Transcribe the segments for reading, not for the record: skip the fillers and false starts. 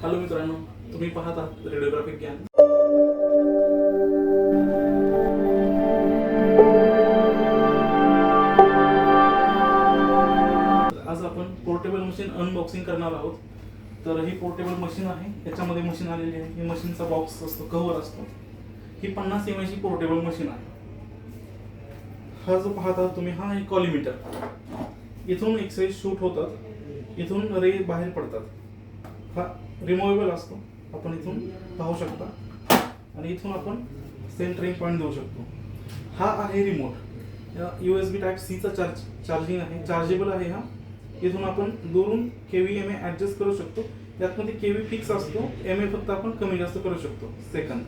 Hello मित्रांनो, तुम्ही पाहत आहात रेडिओग्राफिक ज्ञान. आज आपण पोर्टेबल मशीन अनबॉक्सिंग करणार आहोत. तर ही पोर्टेबल मशीन आहे, याच्यामध्ये मशीन आलेली आहे. ही मशीनचा बॉक्स असतो, कव्हर असतो. ही 50 mAh ची पोर्टेबल मशीन आहे. हा जो पाहता तुम्ही, हा आहे कॉलिमीटर. इथून एक्सरे शूट होतात, इथून रे बाहेर पडतात. हा रिमूवेबल असतो, आपण इथून पाहू शकता. आणि इथून आपण सेंटरिंग पॉईंट देऊ शकतो. हा आहे रिमोट. USB Type-C चा चार्जिंग आहे, चार्जेबल आहे. हा इथून आपण दुरून केव्ही MA ॲडजस्ट करू शकतो. यातमध्ये केव्ही फिक्स असतो, MA फक्त आपण कमी जास्त करू शकतो सेकंद.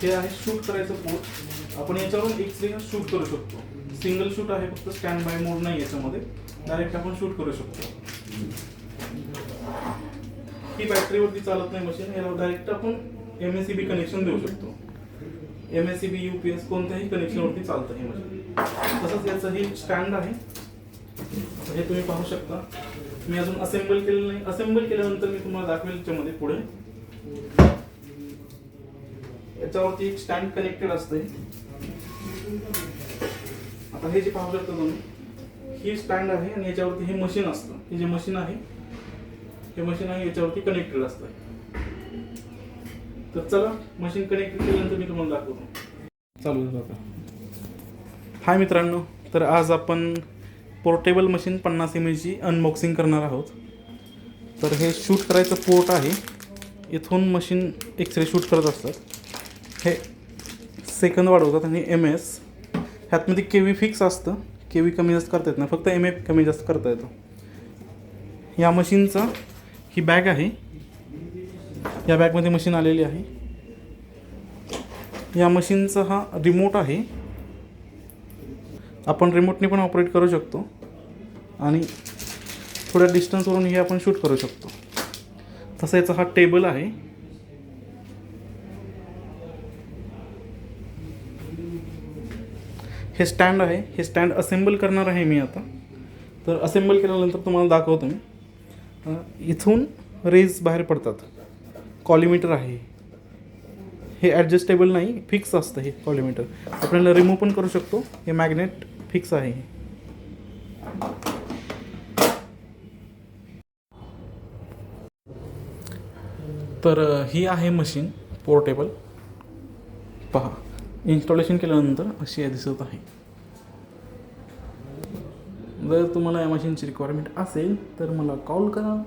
हे आहे शूट करायचं पोर्ट. आपण याच्यावरून एक्सरे शूट करू शकतो. सिंगल शूट आहे, फक्त स्टँड बाय मोड नाही याच्यामध्ये. डायरेक्ट आपण शूट करू शकतो. ही बॅटरीवरती चालत नाही मशीन. याला डायरेक्ट आपण MACB कनेक्शन देऊ शकतो. MACB UPS कोणत्याही कनेक्शनवरती चालतं हे मशीन. तसंच याचं हे स्टँड आहे, हे तुम्ही पाहू शकता. मी अजून असेंबल केलेलं नाही. असेंबल केल्यानंतर मी तुम्हाला दाखवेल याच्यामध्ये पुढे. याच्यावरती एक स्टँड कनेक्टेड असते. आता हे जे पाहू शकता तुम्ही, ही स्टँड आहे आणि याच्यावरती हे मशीन असतं. हे जे मशीन आहे, हे मशीन आहे याच्यावरती कनेक्टेड असतं. तर चला, मशीन कनेक्टेड केल्यानंतर मी तुम्हाला दाखवतो. चालू झालं. हाय मित्रांनो, तर आज आपण पोर्टेबल मशीन 50 mAh ची अनबॉक्सिंग करणार आहोत. तर हे शूट करायचं पोर्ट आहे. इथून मशीन एक्सरे शूट करत असतात. हे सेकंद वाढवतात आणि MS. ह्यातमध्ये केव्ही फिक्स असतं, केव्ही कमी जास्त करता येत नाही, फक्त MA कमी जास्त करता येतं. या मशीनचा ही बॅग आहे. या बॅगमध्ये मशीन आलेली आहे. या मशीनचा हा रिमोट आहे. आपण रिमोटने पण ऑपरेट करू शकतो आणि थोड्या डिस्टन्सवरून हे आपण शूट करू शकतो. तसा याचा हा टेबल आहे. हे स्टँड आहे. हे स्टँड असेंबल करणार आहे मी आता. तर असेंबल केल्यानंतर तुम्हाला दाखवतो मी. इथून रेज बाहेर पडतात. कॉलिमीटर आहे. हे ॲडजस्टेबल नाही, फिक्स असतं हे कॉलिमीटर. आपल्याला रिमूव्ह पण करू शकतो. हे मॅग्नेट फिक्स आहे. तर ही आहे मशीन पोर्टेबल. पहा, इन्स्टॉलेशन केल्यानंतर अशी दिसत आहे. जर तुम्हाला या मशीनची रिक्वायरमेंट असेल तर मला कॉल करा.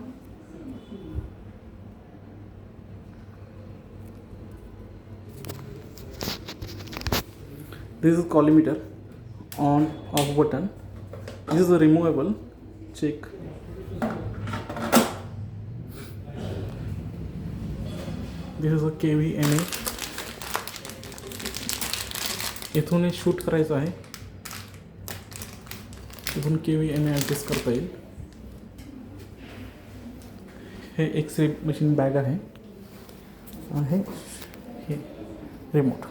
This is collimeter, on off button. This is a removable. Check. This is a KV MA. इथून हे शूट करायचं आहे. इथून KV MA ॲडजस्ट करता येईल. हे एक्सरे मशीन बॅग आहे. हे रिमोट.